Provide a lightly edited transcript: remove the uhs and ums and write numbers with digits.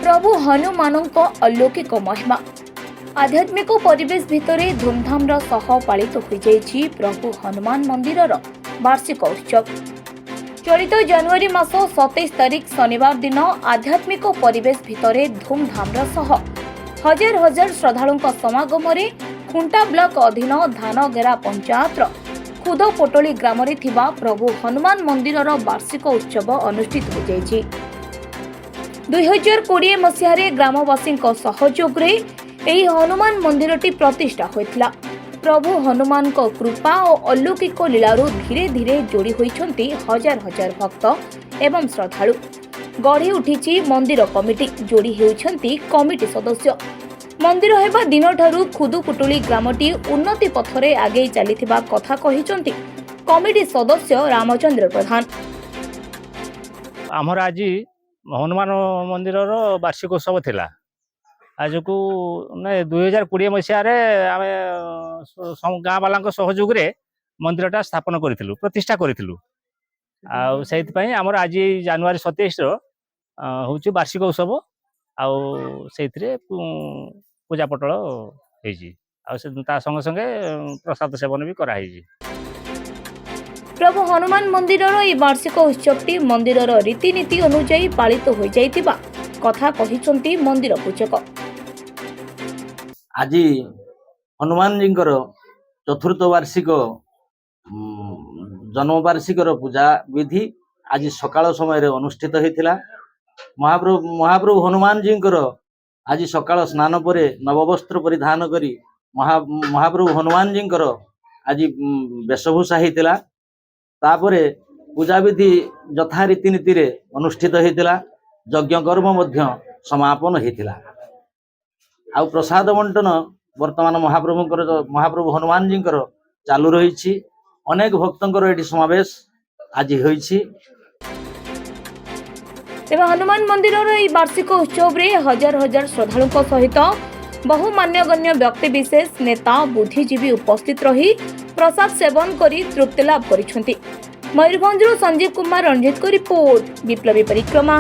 प्रभु हनुमानଙ୍କ अलौकिक महिमा आध्यात्मिक परिवेश भितर धूमधाम सह पालित हो प्रभु हनुमान मंदिर वार्षिक उत्सव। चलित जनवरी मास 27 तारिख शनिवार दिन आध्यात्मिक परिवेश भितर धूमधाम सह हजार हजार श्रद्धालुं समागम खुंटा ब्लॉक अधीन धानगेरा पंचायत खुदपोटली ग्राम प्रभु हनुमान मंदिर वार्षिक उत्सव अनुष्ठित हो जाइछि। 2020 मसीह ग्रामवासी सहयोग एही हनुमान मंदिरटी प्रतिष्ठा होइथिला। प्रभु हनुमान को कृपा और अलौकिक लीलारू धीरे धीरे जोड़ी होइछंती हजार हजार भक्त एवं श्रद्धालु। गढ़ी उठिछि मंदिर कमिटी, जोड़ी हेउछंती कमिटी सदस्य। मंदिर हेबा दिनठारू खुदुपुटुली ग्रामटी उन्नति पथरे आगे चलिथिबा कथा कहिछंती कमिटी सदस्य रामचंद्र प्रधान। आमर आज हनुमान मंदिर वार्षिक उत्सव थिला। आज को 2020 मसीह आम गाँ वाला सहयोग मंदिरटा स्थापन करूँ, प्रतिष्ठा करूँ। आमर आज जनवरी 27 हूँ वार्षिक उत्सव। आउे पूजा पटल होता संगे संगे प्रसाद सेवन भी कराई। प्रभु हनुमान मंदिर वार्षिक उत्सवटी मंदिर रीतिनीति अनुଯାयी पालित हो जाइतिबा कथा कहिसंती मंदिर पूजक। आज हनुमान जी चतुर्थ वार्षिक जन्म वार्षिक पूजा विधि आज सकाळ समय अनुष्ठित होता। महाप्रभु हनुमान जी आज सकाळ स्नान पर नववस्त्र परिधान करी महाप्रभु हनुमान जी आज वेशभूषा होता। तापरे पूजा विधि यथा रीतिनीति अनुष्ठित होता। यज्ञ कर्म समापन होता। आ प्रसाद बंटन वर्तमान महाप्रभु हनुमान जी चालू रही। अनेक भक्तों ये समावेश आज होइछि। तेज हनुमान मंदिर वार्षिक उत्सव रे हजार हजार श्रद्धालुं सहित बहु मान्यगण्य व्यक्ति विशेष नेता बुद्धिजीवी उपस्थित रही प्रसाद सेवन करी तृप्ति लाभ करिसेंती। मयूरभंजरू संजीव कुमार रणजीत को रिपोर्ट, विप्लवी परिक्रमा।